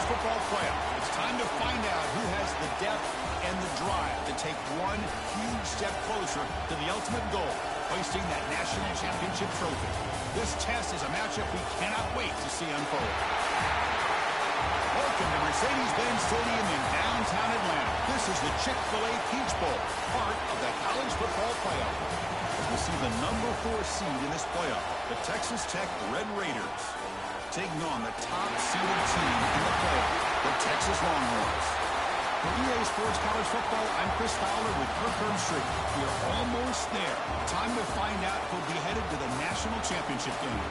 college football playoff. It's time to find out who has the depth and the drive to take one huge step closer to the ultimate goal, hoisting that national championship trophy. This test is a matchup we cannot wait to see unfold. Welcome to Mercedes-Benz Stadium in downtown Atlanta. This is the Chick-fil-A Peach Bowl, part of the college football playoff. As we'll see the number 4 seed in this playoff, the Texas Tech Red Raiders, taking on the top-seeded team in the playoff, the Texas Longhorns. For EA Sports College Football, I'm Chris Fowler with Kirk Herbstreit. We are almost there. Time to find out who'll be headed to the national championship game.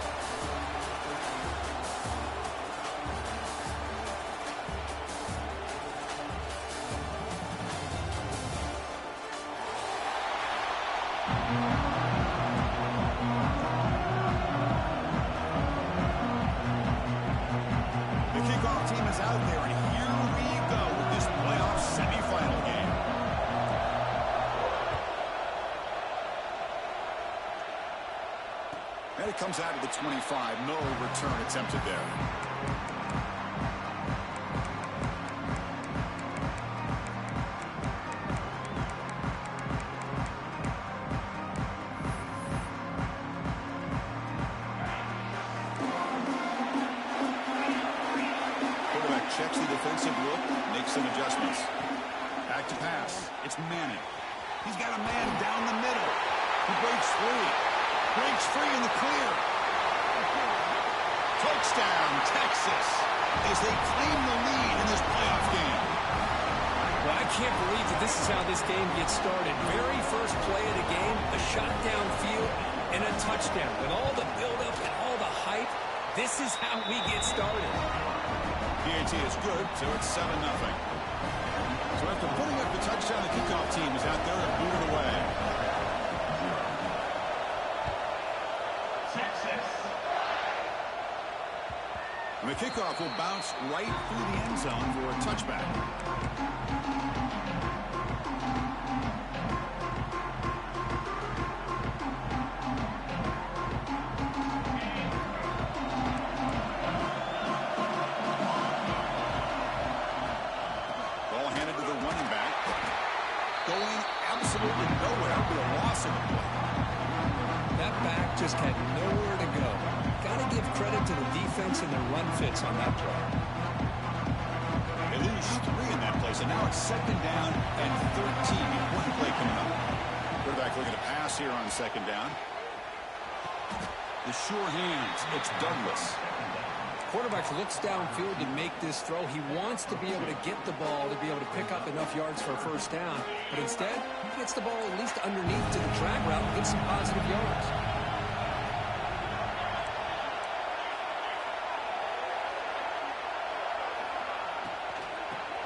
And it comes out of the 25. No return attempted there. Quarterback checks the defensive look, makes some adjustments. Back to pass. It's Manning. He's got a man down the middle. He breaks free. Breaks free in the clear. Touchdown, Texas, as they claim the lead in this playoff game. Well, I can't believe that this is how this game gets started. Very first play of the game, a shot downfield, and a touchdown. With all the buildup and all the hype, this is how we get started. PAT is good, so it's 7-0. So after putting up the touchdown, the kickoff team is out there to boot it away. And the kickoff will bounce right through the end zone for a touchback. Ball handed to the running back. Going absolutely nowhere for a loss of the play. That back just had nowhere to go. Got to give credit to the defense and their run fits on that play. They lose 3 in that play, so now it's 2nd down and 13. Important play coming up. Quarterback looking to pass here on 2nd down. The sure hands. It's Douglas. Quarterback looks downfield to make this throw. He wants to be able to get the ball to be able to pick up enough yards for a first down. But instead, he gets the ball at least underneath to the drag route and gets some positive yards.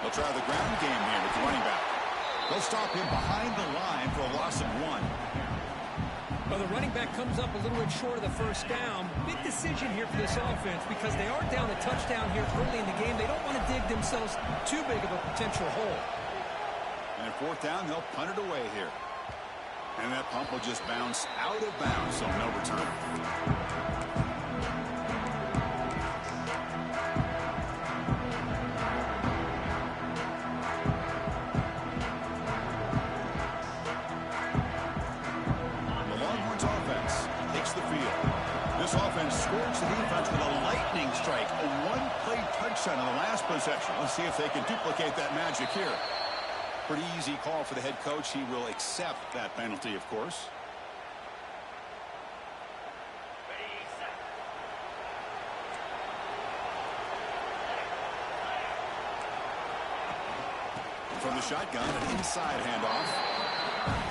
They'll try the ground game here with the running back. They'll stop him behind the line for a loss of 1. Well, the running back comes up a little bit short of the first down. Big decision here for this offense because they are down a touchdown here early in the game. They don't want to dig themselves too big of a potential hole. And at 4th down, they'll punt it away here. And that punt will just bounce out of bounds, so no return. This offense scores the defense with a lightning strike, a 1-play touchdown in the last possession. Let's see if they can duplicate that magic here. Pretty easy call for the head coach. He will accept that penalty, of course. From the shotgun, an inside handoff.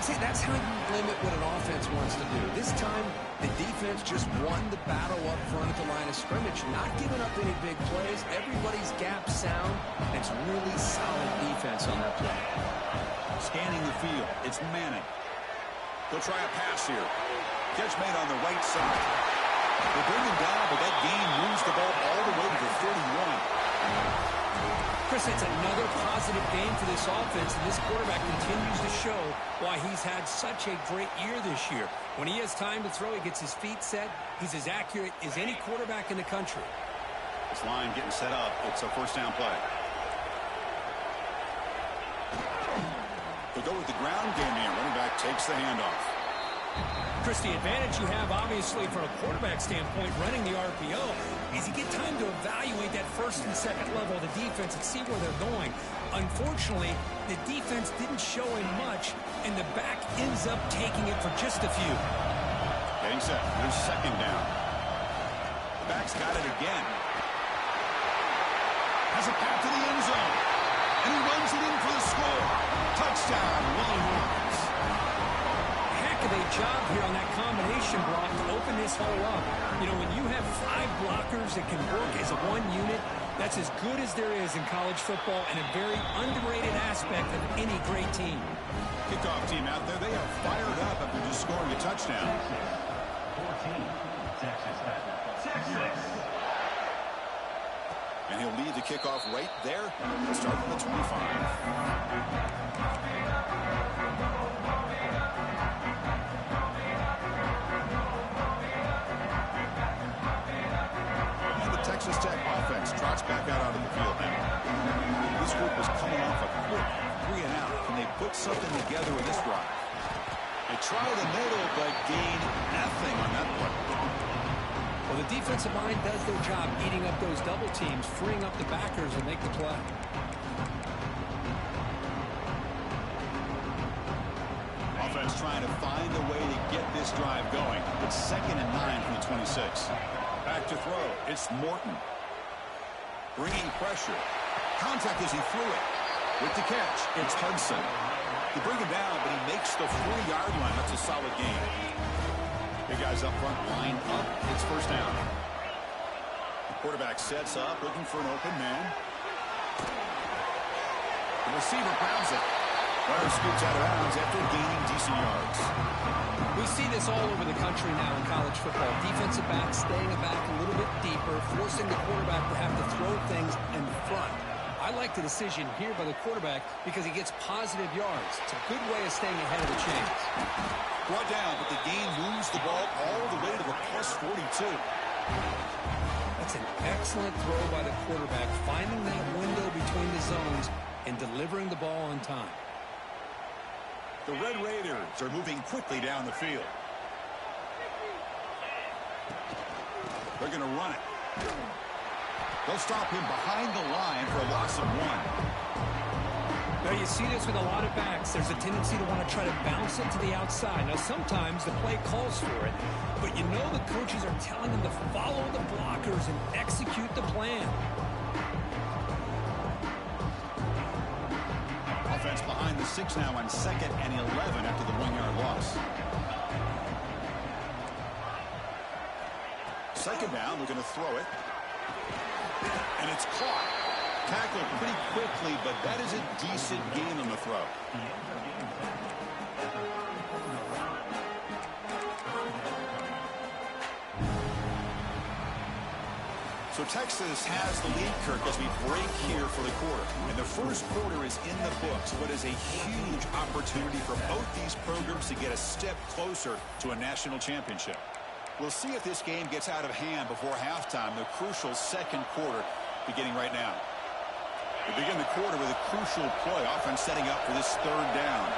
See, that's how you limit what an offense wants to do. This time, the defense just won the battle up front at the line of scrimmage, not giving up any big plays. Everybody's gap sound. It's really solid defense on that play. Scanning the field, it's Manning. They'll try a pass here. Catch made on the right side. They bring him down, but that gain moves the ball all the way to the 31. Chris, it's another positive game for this offense, and this quarterback continues to show why he's had such a great year this year. When he has time to throw, he gets his feet set. He's as accurate as any quarterback in the country. This line getting set up. It's a first down play. They go with the ground game here. Running back takes the handoff. Chris, the advantage you have, obviously, from a quarterback standpoint, running the RPO, is you get time to evaluate that first and second level of the defense and see where they're going. Unfortunately, the defense didn't show him much, and the back ends up taking it for just a few. Getting set. There's second down. The back's got it again. Has a path to the end zone. And he runs it in for the score. Touchdown, Longhorns. Heck of a job here on that combination block to open this hole up. You know, when you have 5 blockers that can work as a one unit, that's as good as there is in college football and a very underrated aspect of any great team. Kickoff team out there, they are fired up after just scoring a touchdown. 14, Texas. And he'll lead the kickoff right there. Start from the 25. Texas Tech offense trots back out onto the field now. This group was coming off a quick 3 and out. Can they put something together in this drive? They try the middle, but gain nothing on that play. Well, the defensive line does their job eating up those double teams, freeing up the backers and make the play. Offense trying to find a way to get this drive going. It's 2nd and 9 from the 26. Back to throw. It's Morton. Bringing pressure. Contact as he threw it. With the catch, it's Hudson. They bring him down, but he makes the 4-yard line. That's a solid gain. Big guys up front, line up. It's first down. The quarterback sets up, looking for an open man. The receiver grabs it. Runner scoots out of bounds after gaining decent yards. We see this all over the country now in college football. Defensive backs staying back a little bit deeper, forcing the quarterback to have to throw things in front. I like the decision here by the quarterback because he gets positive yards. It's a good way of staying ahead of the chains. Brought down, but the gain moves the ball all the way to the plus 42. That's an excellent throw by the quarterback, finding that window between the zones and delivering the ball on time. The Red Raiders are moving quickly down the field. They're going to run it. They'll stop him behind the line for a loss of 1. Now you see this with a lot of backs. There's a tendency to want to try to bounce it to the outside. Now sometimes the play calls for it, but you know the coaches are telling them to follow the blockers and execute the plan. Offense behind the 6 now on 2nd and 11 after the 1-yard loss. Second down, they're going to throw it. And it's caught. Tackled pretty quickly, but that is a decent gain on the throw. So Texas has the lead, Kirk, as we break here for the quarter. And the first quarter is in the books. What is a huge opportunity for both these programs to get a step closer to a national championship. We'll see if this game gets out of hand before halftime, the crucial second quarter beginning right now. We begin the quarter with a crucial play, offense setting up for this 3rd down.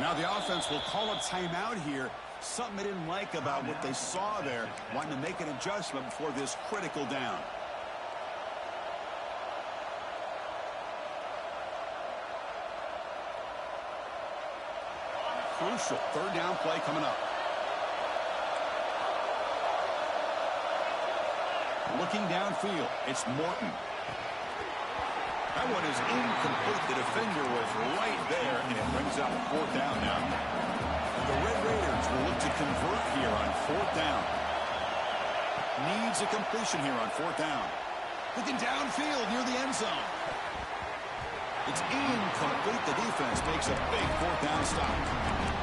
Now the offense will call a timeout here. Something they didn't like about what they saw there. Wanting to make an adjustment before this critical down. Crucial 3rd down play coming up. Looking downfield, it's Morton. That one is incomplete. The defender was right there, and it brings up 4th down now. The Red Raiders will look to convert here on 4th down. Needs a completion here on 4th down. Looking downfield near the end zone. It's incomplete. The defense makes a big 4th down stop.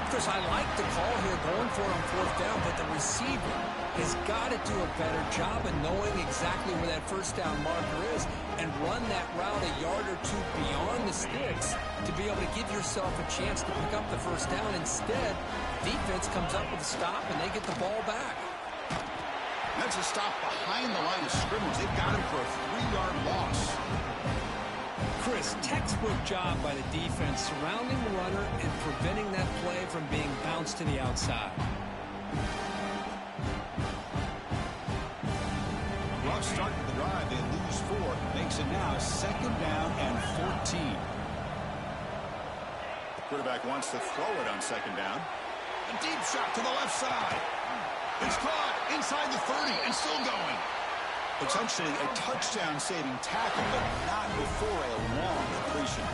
Chris, I like the call here going for it on 4th down, but the receiver has got to do a better job of knowing exactly where that first down marker is and run that route a yard or two beyond the sticks to be able to give yourself a chance to pick up the first down. Instead, defense comes up with a stop and they get the ball back. That's a stop behind the line of scrimmage. They've got him for a 3-yard loss. Chris, textbook job by the defense surrounding the runner and preventing that play from being bounced to the outside. Rough start to the drive. They lose 4. Makes it now 2nd down and 14. The quarterback wants to throw it on 2nd down. A deep shot to the left side. It's caught inside the 30 and still going. Potentially a touchdown-saving tackle, but not before a long completion.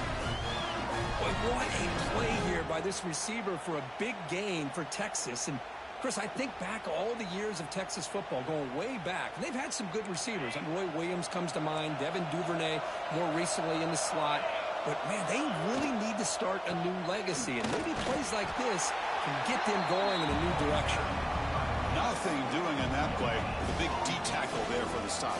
Boy, what a play here by this receiver for a big gain for Texas. And Chris, I think back all the years of Texas football, going way back. And they've had some good receivers. And Roy Williams comes to mind, Devin Duvernay more recently in the slot. But, man, they really need to start a new legacy. And maybe plays like this can get them going in a new direction. Nothing doing in that play. The big D tackle there for the stop.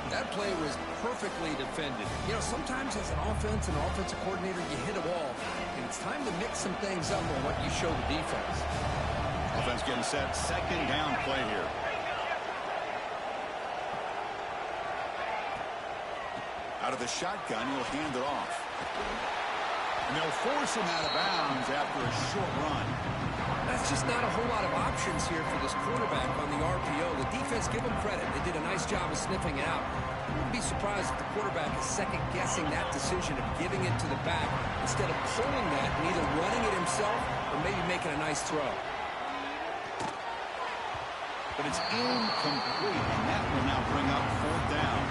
That play was perfectly defended. You know, sometimes as an offensive coordinator, you hit a wall. And it's time to mix some things up on what you show the defense. Offense getting set. 2nd down play here. Out of the shotgun, he'll hand it off. And they'll force him out of bounds after a short run. That's just not a whole lot of options here for this quarterback on the RPO. The defense, give them credit. They did a nice job of sniffing it out. I wouldn't be surprised if the quarterback is second-guessing that decision of giving it to the back instead of pulling that and either running it himself or maybe making a nice throw. But it's incomplete, and that will now bring up 4th down.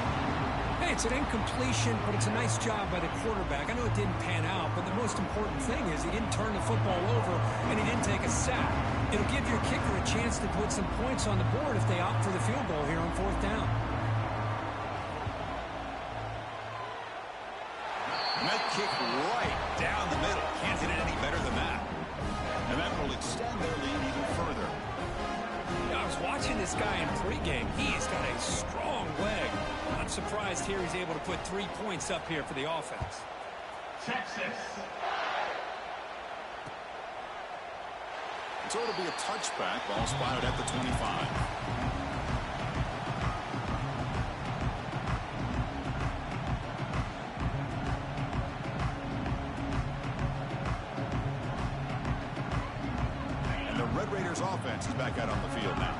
Hey, it's an incompletion, but it's a nice job by the quarterback. I know it didn't pan out, but the most important thing is he didn't turn the football over and he didn't take a sack. It'll give your kicker a chance to put some points on the board if they opt for the field goal here on 4th down. And that kick right down the middle. Can't hit it any better than that. And that will extend their lead even further. I was watching this guy in pregame. He's got a strong leg. I'm surprised here he's able to put 3 points up here for the offense. Texas. So it'll be a touchback. Ball spotted at the 25. And the Red Raiders offense is back out on the field now.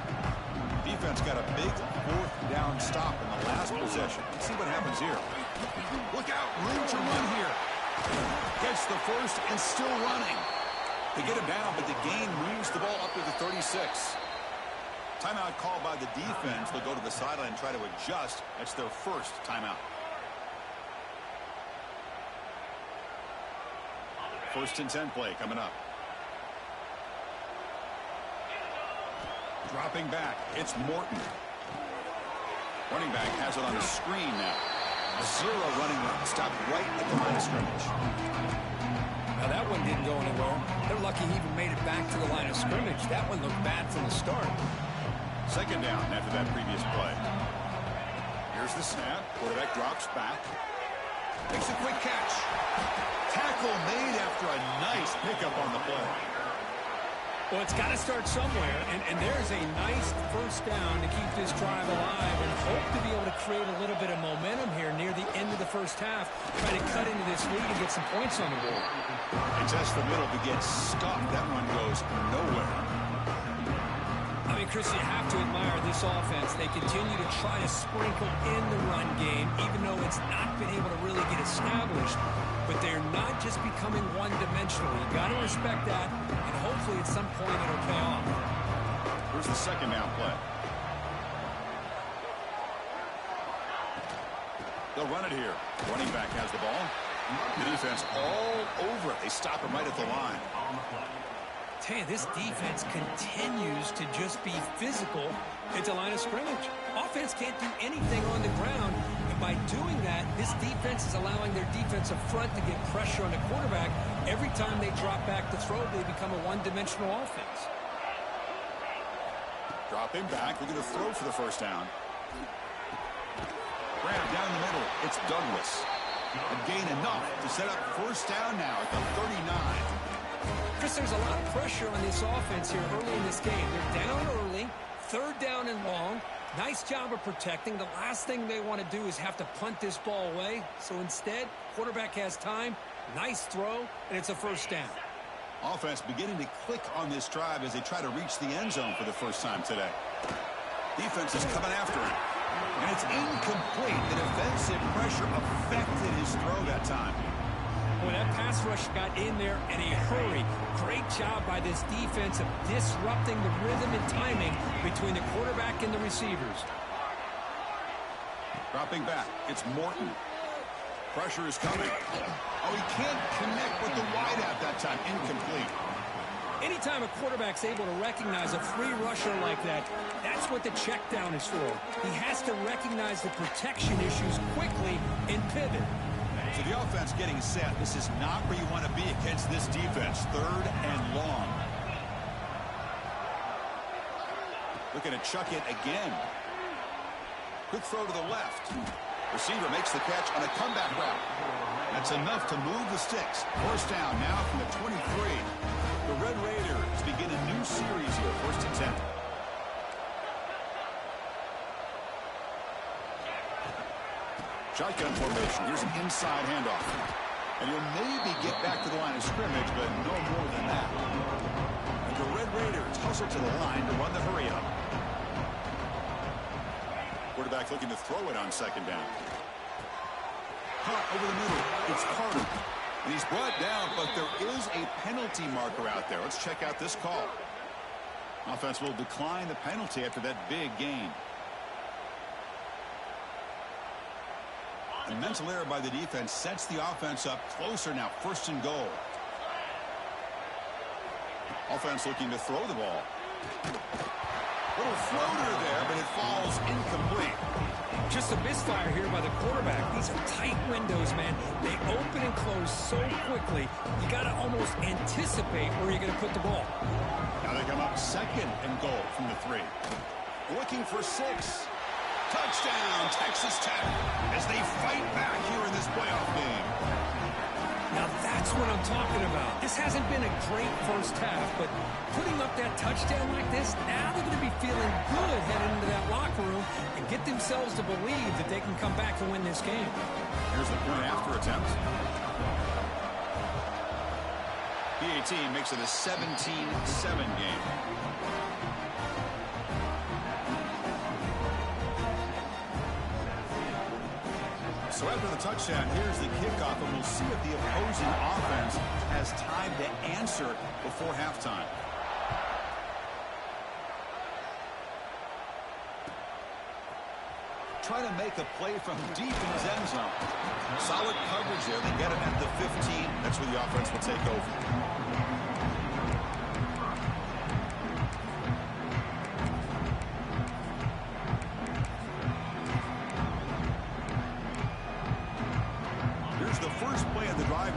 Defense got a big 4th down stop in the last possession. Let's see what happens here. Look out, room to run here. Gets the first and still running. They get him down, but the gain moves the ball up to the 36. Timeout called by the defense. They'll go to the sideline and try to adjust. That's their first timeout. 1st and 10 play coming up. Dropping back, it's Morton. Running back has it on the screen now. A 0 running run, stopped right at the line of scrimmage. Now that one didn't go anywhere. They're lucky he even made it back to the line of scrimmage. That one looked bad from the start. 2nd down after that previous play. Here's the snap. Quarterback drops back. Makes a quick catch. Tackle made after a nice pickup on the play. Well, it's got to start somewhere, and there's a nice first down to keep this drive alive and hope to be able to create a little bit of momentum here near the end of the first half, try to cut into this lead and get some points on the board. And just the middle to get stuck. That one goes nowhere. I mean, Chris, you have to admire this offense. They continue to try to sprinkle in the run game, even though it's not been able to really get established. But they're not just becoming one-dimensional. You got to respect that, and hopefully at some point it'll pay off. Here's the 2nd down play. They'll run it here. Running back has the ball. The defense all over it. They stop him right at the line. Tell you, this defense continues to just be physical at the line of scrimmage. Offense can't do anything on the ground. And by doing that, this defense is allowing their defensive front to get pressure on the quarterback. Every time they drop back to throw, they become a one-dimensional offense. Dropping back, looking to throw for the first down. Grab down the middle. It's Douglas. A gain enough to set up first down now at the 39. Chris, there's a lot of pressure on this offense here early in this game. They're down early, third down and long. Nice job of protecting. The last thing they want to do is have to punt this ball away. So instead, quarterback has time, nice throw, and it's a first down. Offense beginning to click on this drive as they try to reach the end zone for the first time today. Defense is coming after him. And it's incomplete. The defensive pressure affected his throw that time. Boy, that pass rush got in there in a hurry. Great job by this defense of disrupting the rhythm and timing between the quarterback and the receivers. Dropping back, it's Morton. Pressure is coming. Oh, he can't connect with the wideout that time. Incomplete. Anytime a quarterback's able to recognize a free rusher like that, that's what the check down is for. He has to recognize the protection issues quickly and pivot. So the offense getting set. This is not where you want to be against this defense. Third and long. Looking to chuck it again. Quick throw to the left. Receiver makes the catch on a comeback route. That's enough to move the sticks. First down now from the 23. The Red Raiders begin a new series here. First and 10. Shotgun formation. Here's an inside handoff. And you'll maybe get back to the line of scrimmage, but no more than that. And the Red Raiders hustle to the line to run the hurry up. Quarterback looking to throw it on second down. Caught over the middle. It's Carter. And he's brought down, but there is a penalty marker out there. Let's check out this call. Offense will decline the penalty after that big gain. A mental error by the defense sets the offense up closer now. First and goal. Offense looking to throw the ball. Little floater there, but it falls incomplete. Just a misfire here by the quarterback. These are tight windows, man. They open and close so quickly, you got to almost anticipate where you're going to put the ball. Now they come up second and goal from the 3. Looking for 6. Touchdown, Texas Tech, as they fight back here in this playoff game. Now that's what I'm talking about. This hasn't been a great first half, but putting up that touchdown like this, now they're going to be feeling good heading into that locker room and get themselves to believe that they can come back and win this game. Here's the point after attempt. PAT makes it a 17-7 game. So after the touchdown, here's the kickoff, and we'll see if the opposing offense has time to answer before halftime. Trying to make a play from deep in his end zone. Solid coverage there. They get him at the 15. That's where the offense will take over.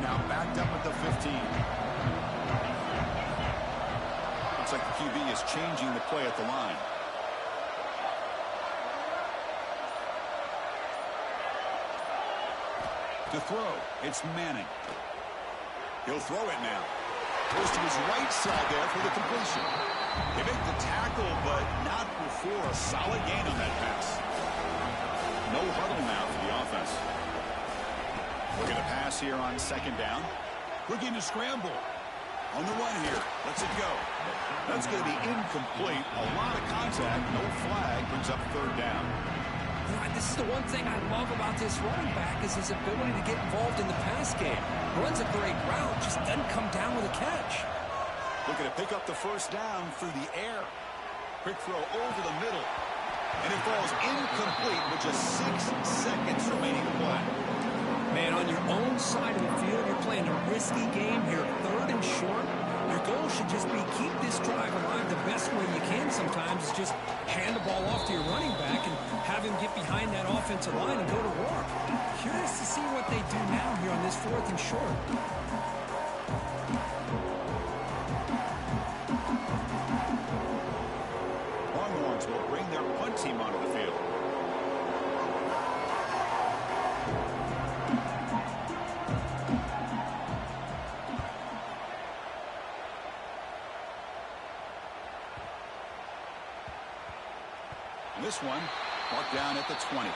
Now backed up at the 15. Looks like the QB is changing the play at the line. To throw, it's Manning. He'll throw it now. Goes to his right side there for the completion. They make the tackle, but not before a solid gain on that pass. No huddle now for the offense. Look at a pass here on second down. Looking to scramble. On the run here. Lets it go. That's going to be incomplete. A lot of contact. No flag. Brings up third down. This is the one thing I love about this running back is his ability to get involved in the pass game. Runs a great route. Just doesn't come down with a catch. Looking to pick up the first down through the air. Quick throw over the middle. And it falls incomplete with just 6 seconds remaining to play. Man, on your own side of the field, you're playing a risky game here, third and short. Your goal should just be keep this drive alive the best way you can sometimes is just hand the ball off to your running back and have him get behind that offensive line and go to work. Curious to see what they do now here on this fourth and short. Longhorns will bring their punt team onto the field. This one marked down at the 20.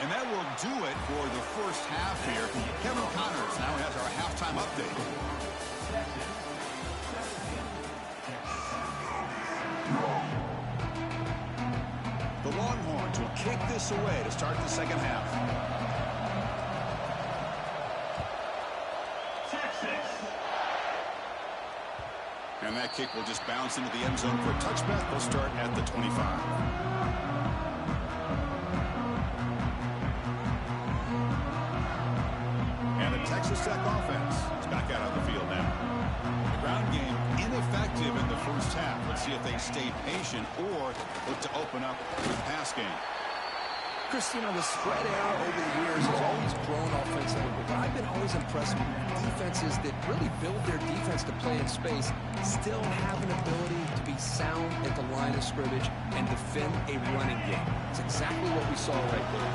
And that will do it for the first half here. Kevin Connors now has our halftime update. The Longhorns will kick this away to start the second half. And that kick will just bounce into the end zone for a touchback. They'll start at the 25. Texas Tech offense is back out on the field now. The ground game ineffective in the first half. Let's see if they stay patient or look to open up with pass game. Christian, the spread era over the years has always grown offensively, but I've been always impressed with defenses that really build their defense to play in space, still have an ability to be sound at the line of scrimmage and defend a running game. It's exactly what we saw right there.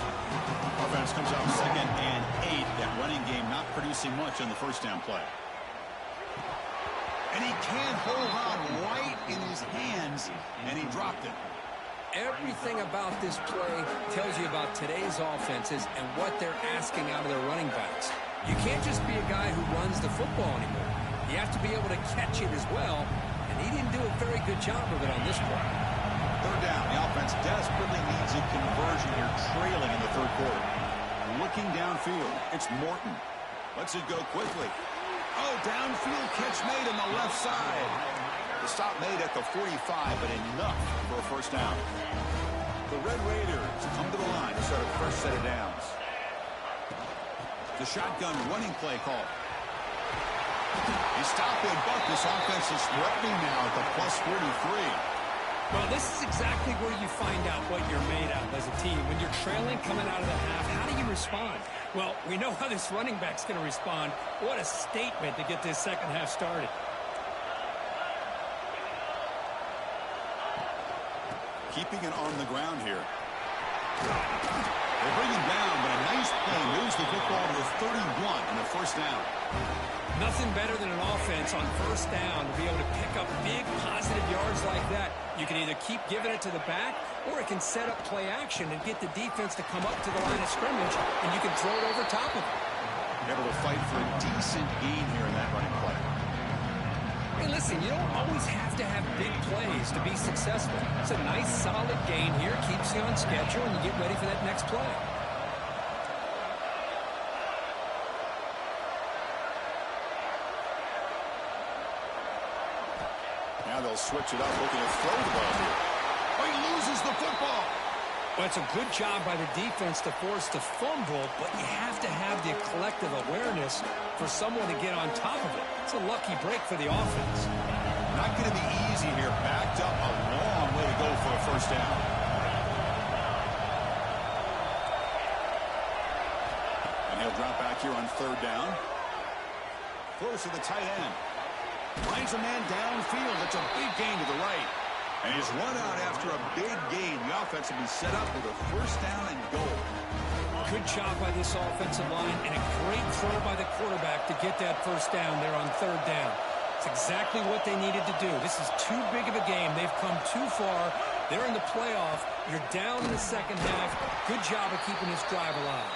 Offense comes out 2nd and 8. That running game not producing much on the first down play. And he can't hold on right in his hands, and he dropped it. Everything about this play tells you about today's offenses and what they're asking out of their running backs. You can't just be a guy who runs the football anymore. You have to be able to catch it as well, and he didn't do a very good job of it on this play. Third down. The offense desperately needs a conversion here, trailing in the third quarter. Looking downfield, it's Morton. Lets it go quickly. Oh, downfield catch made on the left side. The stop made at the 45, but enough for a first down. The Red Raiders come to the line to start a fresh set of downs. The shotgun running play call. He stopped it, but this offense is threatening now at the plus 43. Well, this is exactly where you find out what you're made of as a team. When you're trailing coming out of the half, how do you respond? Well, we know how this running back's going to respond. What a statement to get this second half started. Keeping it on the ground here. They bring him down, but a nice play moves the football to the 31 and a first down. Nothing better than an offense on first down to be able to pick up big positive yards like that. You can either keep giving it to the back, or it can set up play action and get the defense to come up to the line of scrimmage, and you can throw it over top of it. Able to fight for a decent gain here in that running play. Hey, listen, you don't always have to have big plays to be successful. It's a nice, solid gain here, keeps you on schedule, and you get ready for that next play. Now they'll switch it up, looking to throw the ball here. Oh, he loses the football. Well, it's a good job by the defense to force the fumble, but you have to have the collective awareness for someone to get on top of it. It's a lucky break for the offense. Not going to be easy here. Backed up a long way to go for a first down. And he'll drop back here on third down. Close to the tight end. Finds a man downfield. It's a big gain to the right. And he's run out after a big gain. The offense will be set up with a first down and goal. Good job by this offensive line and a great throw by the quarterback to get that first down there on third down. It's exactly what they needed to do. This is too big of a game. They've come too far. They're in the playoff. You're down in the second half. Good job of keeping this drive alive.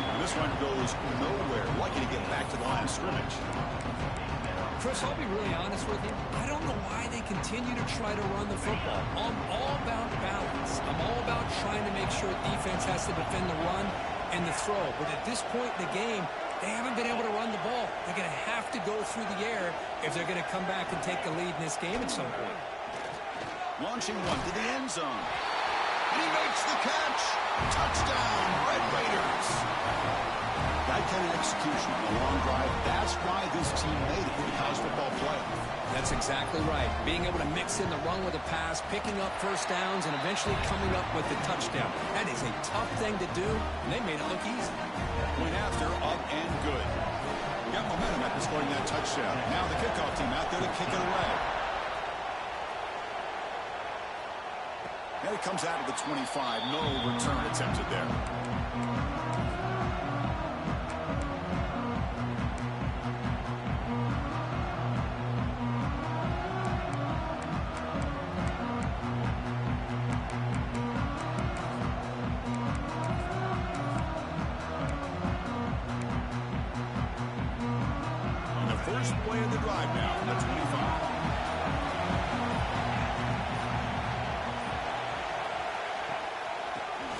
And this one goes nowhere. Lucky to get back to the line of scrimmage. Chris, I'll be really honest with you. I don't know why they continue to try to run the football. I'm all about balance. I'm all about trying to make sure defense has to defend the run and the throw. But at this point in the game, they haven't been able to run the ball. They're going to have to go through the air if they're going to come back and take the lead in this game at some point. Launching one to the end zone. And he makes the catch. Touchdown, Red Raiders. That kind of execution, a long drive, that's why this team made it in the college football playoff. That's exactly right. Being able to mix in the run with a pass, picking up first downs, and eventually coming up with the touchdown. That is a tough thing to do, and they made it look easy. Point after, up and good. We got momentum after scoring that touchdown. Now the kickoff team out there to kick it away. And it comes out of the 25. No return attempted there. First play of the drive now from the 25.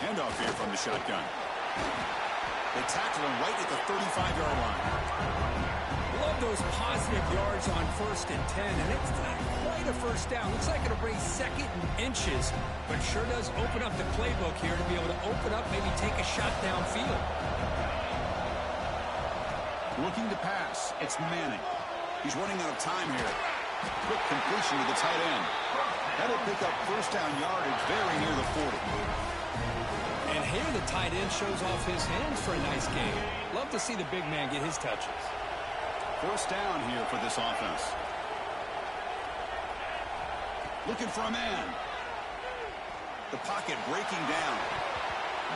Handoff here from the shotgun. They tackle him right at the 35-yard line. Love those positive yards on 1st and 10, and it's not quite a first down. Looks like it'll bring second and inches, but sure does open up the playbook here to be able to open up, maybe take a shot downfield. Looking to pass. It's Manning. He's running out of time here. Quick completion to the tight end. That'll pick up first down yardage very near the 40. And here the tight end shows off his hands for a nice game. Love to see the big man get his touches. First down here for this offense. Looking for a man. The pocket breaking down.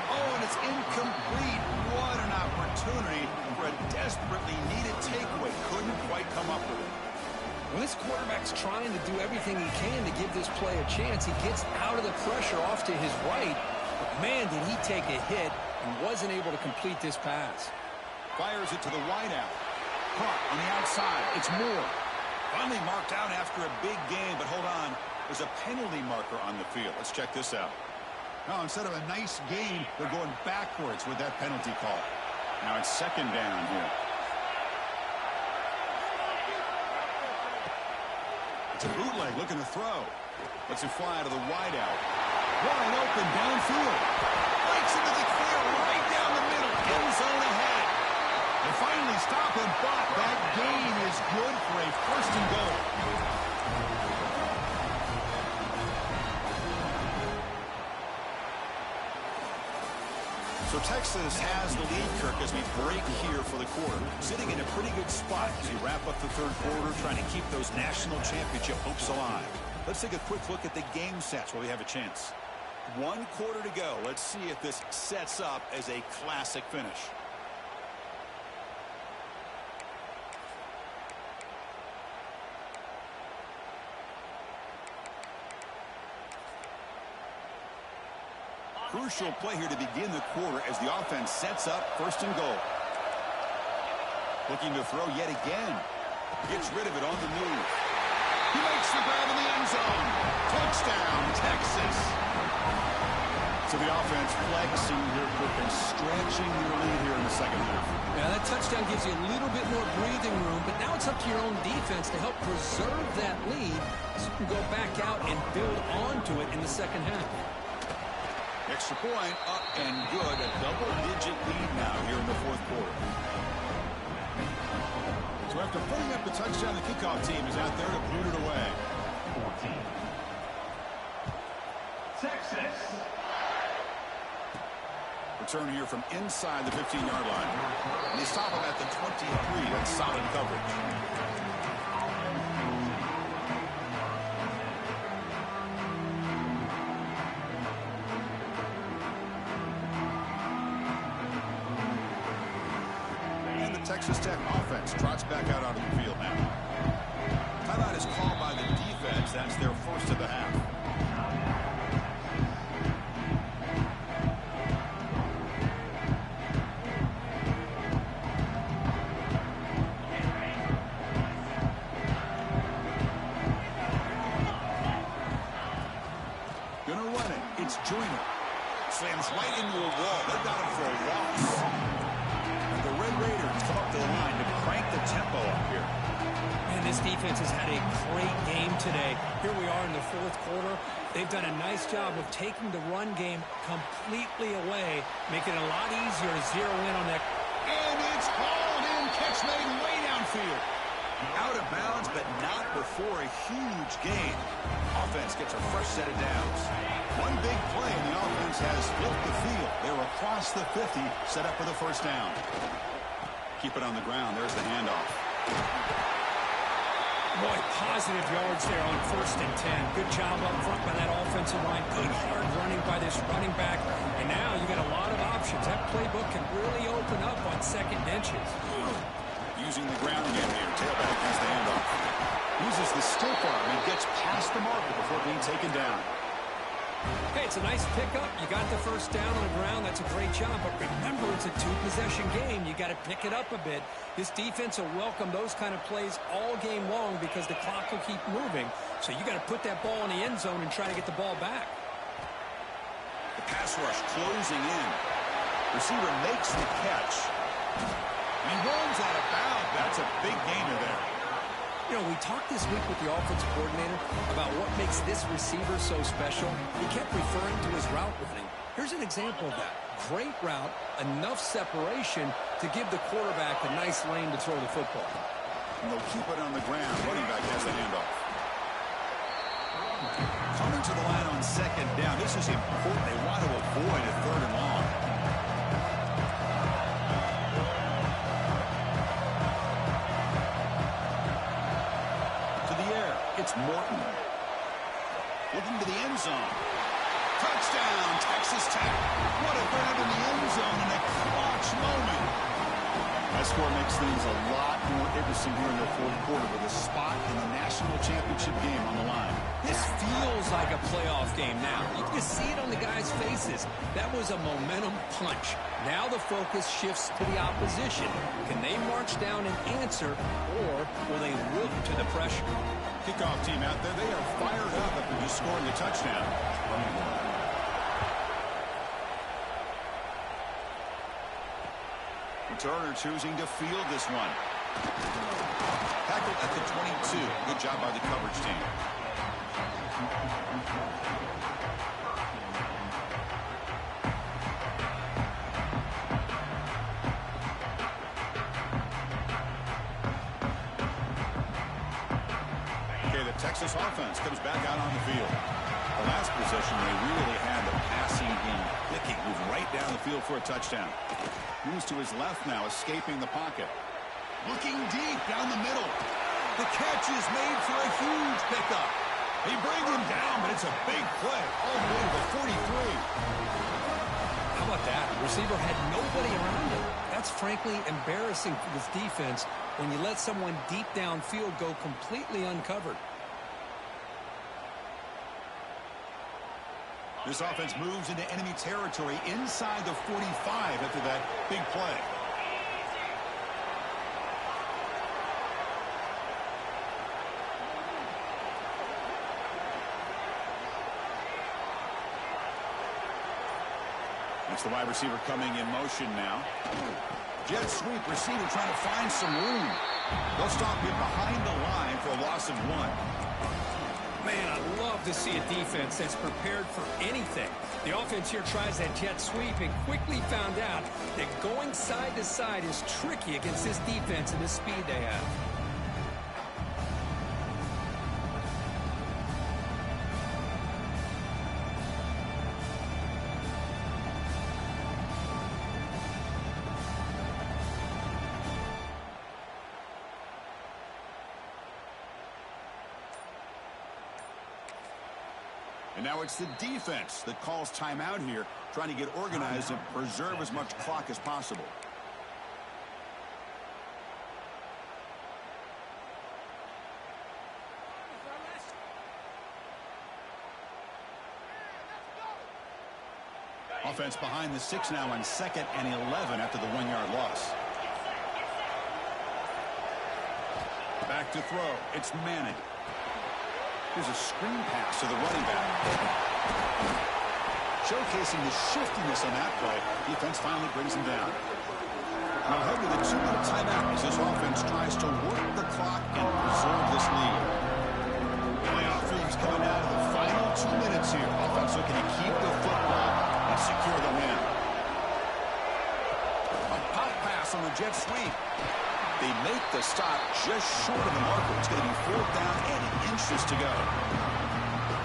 Oh, and it's incomplete. What an opportunity for a desperately needed takeaway. Couldn't quite come up with it. Well, this quarterback's trying to do everything he can to give this play a chance. He gets out of the pressure off to his right. But, man, did he take a hit and wasn't able to complete this pass. Fires it to the wideout. Caught on the outside. It's Moore. Finally marked out after a big game, but hold on. There's a penalty marker on the field. Let's check this out. Now, instead of a nice gain, they're going backwards with that penalty call. Now it's second down here. It's a bootleg looking to throw. Lets it fly out of the wideout. Wide open downfield. Breaks into the clear right down the middle. End zone ahead. They finally stop him, but that gain is good for a first and goal. So Texas has the lead, Kirk, as we break here for the quarter. Sitting in a pretty good spot as we wrap up the third quarter, trying to keep those national championship hopes alive. Let's take a quick look at the game sets where we have a chance. 1 quarter to go. Let's see if this sets up as a classic finish. Crucial play here to begin the quarter as the offense sets up first and goal. Looking to throw yet again. Gets rid of it on the move. He makes the grab in the end zone. Touchdown, Texas. So the offense flexing here, and stretching their lead here in the second half. Yeah, that touchdown gives you a little bit more breathing room, but now it's up to your own defense to help preserve that lead so you can go back out and build onto it in the second half. Extra point, up and good. A double-digit lead now here in the fourth quarter. So after putting up the touchdown, the kickoff team is out there to boot it away. 14. Texas. Return here from inside the 15-yard line. And they stop him at the 23. That's solid coverage. Texas Tech offense trots back out onto the field now. Timeout is called by the defense. That's their first of the half. Gonna run it. It's Joyner. Slams right into a wall. They've got him for a loss. The Red Raiders come up to the line to crank the tempo up here. Man, this defense has had a great game today. Here we are in the fourth quarter. They've done a nice job of taking the run game completely away, making it a lot easier to zero in on that. And it's hauled in. Catch made way downfield. Out of bounds, but not before a huge gain. Offense gets a fresh set of downs. One big play, and the offense has flipped the field. They're across the 50, set up for the first down. Keep it on the ground. There's the handoff. Boy, positive yards there on 1st and 10. Good job up front by that offensive line. Good hard running by this running back. And now you got a lot of options. That playbook can really open up on 2nd and inches. Using the ground game here. Tailback has the handoff. Uses the stiff arm and gets past the marker before being taken down. Hey, it's a nice pickup. You got the 1st down on the ground. That's a great job. But remember, it's a 2-possession game. You got to pick it up a bit. This defense will welcome those kind of plays all game long because the clock will keep moving. So you got to put that ball in the end zone and try to get the ball back. The pass rush closing in. Receiver makes the catch. He rolls out of bounds. That's a big gainer there. You know, we talked this week with the offensive coordinator about what makes this receiver so special. He kept referring to his route running. Here's an example of that. Great route, enough separation to give the quarterback a nice lane to throw the football. And they'll keep it on the ground. Running back has the handoff. Coming to the line on 2nd down. This is important. They want to avoid a 3rd and long. It's Morton. Looking to the end zone. Touchdown, Texas Tech. What a grab in the end zone in a clutch moment. That score makes things a lot more interesting here in the 4th quarter with a spot in the national championship game on the line. This feels like a playoff game now. You can see it on the guys' faces. That was a momentum punch. Now the focus shifts to the opposition. Can they march down and answer, or will they look to the pressure? Kickoff team out there. They are fired up after just scoring the touchdown. Turner choosing to field this one. Tackled at the 22. Good job by the coverage team. Okay, the Texas offense comes back out on the field. The last possession, they really had the passing game clicking. Moved right down the field for a touchdown. Moves to his left now, escaping the pocket. Looking deep down the middle. The catch is made for a huge pickup. They bring him down, but it's a big play. All the way to the 43. How about that? The receiver had nobody around him. That's frankly embarrassing for this defense when you let someone deep downfield go completely uncovered. This offense moves into enemy territory inside the 45 after that big play. That's the wide receiver coming in motion now. Jet sweep, receiver trying to find some room. They'll stop him behind the line for a loss of 1. Man, I love to see a defense that's prepared for anything. The offense here tries that jet sweep and quickly found out that going side to side is tricky against this defense and the speed they have. And now it's the defense that calls timeout here, trying to get organized and preserve as much clock as possible. Offense behind the 6 now on 2nd and 11 after the 1-yard loss. Back to throw. It's Manning. Here's a screen pass to the running back. Showcasing the shiftiness on that play. Defense finally brings him down. Now head to the 2-minute timeout as this offense tries to work the clock and preserve this lead. Playoff teams coming out of the final 2 minutes here. Offense looking to keep the football and secure the win. A pop pass on the jet sweep. They make the stop just short of the marker. It's going to be 4th down and inches to go.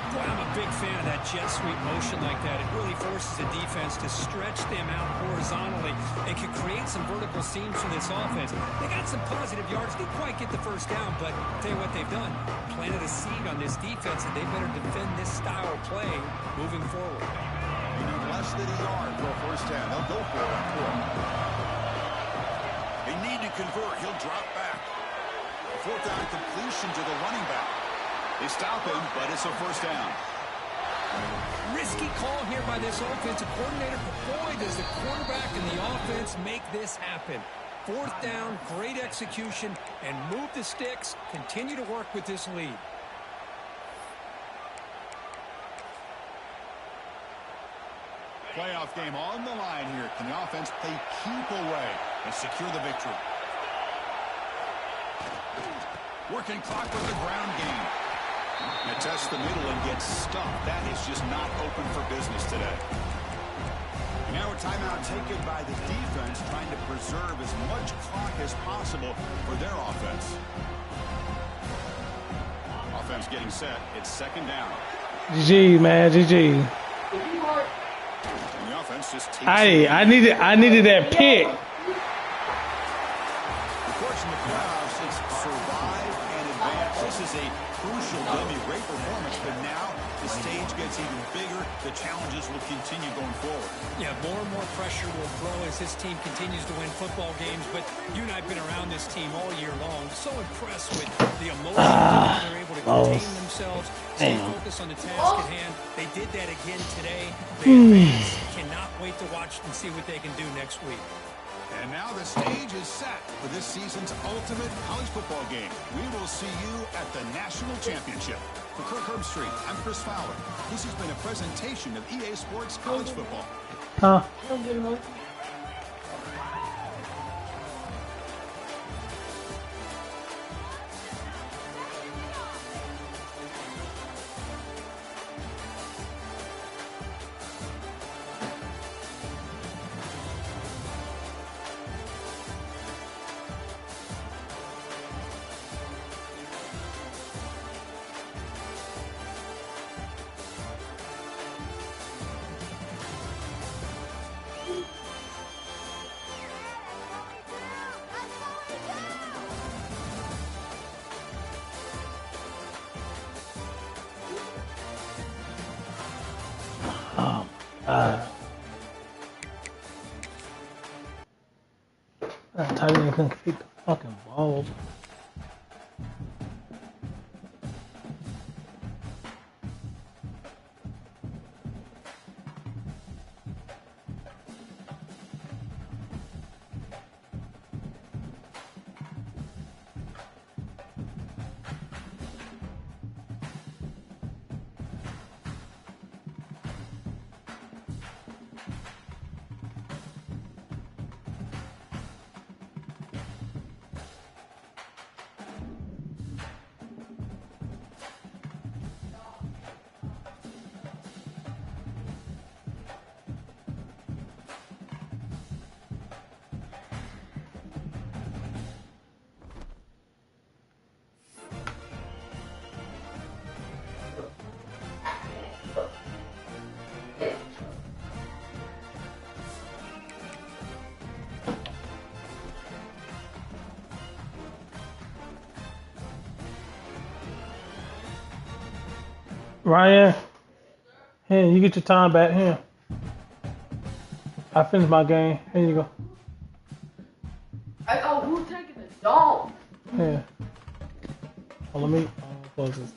Boy, I'm a big fan of that jet sweep motion like that. It really forces the defense to stretch them out horizontally and can create some vertical seams for this offense. They got some positive yards. Didn't quite get the first down, but I'll tell you what they've done. Planted a seed on this defense, and they better defend this style of play moving forward. They need less than a yard for a first down. They'll go for it on fourth. They need to convert. He'll drop back. A fourth down completion to the running back. They stop him, but it's a first down. Risky call here by this offensive coordinator, but boy, does the quarterback and the offense make this happen. Fourth down, great execution, and move the sticks. Continue to work with this lead. Playoff game on the line here. Can the offense play keep away and secure the victory? Working clock with the ground game. And tests the middle and gets stuffed. That is just not open for business today. And now a timeout taken by the defense, trying to preserve as much clock as possible for their offense. Offense getting set. It's second down. GG, man, GG. And the offense just takes I needed that pick. The course in the playoffs is survive and advance. This is a crucial W. Great performance, but now the stage gets even bigger. The challenges will continue going forward. Yeah, more and more pressure will grow as this team continues to win football games, but you and I have been around this team all year long. So impressed with the emotion they're able to contain themselves, stay focused on the task at hand. They did that again today. They cannot wait to watch and see what they can do next week. And now the stage is set for this season's ultimate college football game. We will see you at the National Championship. For Kirk Herbstreit, I'm Chris Fowler. This has been a presentation of EA Sports College Football. Huh? That tight end couldn't kick the fucking ball. Ryan, here, you get your time back here. I finished my game. Here you go. Oh, who's taking the dog? Here. Well, let me close this.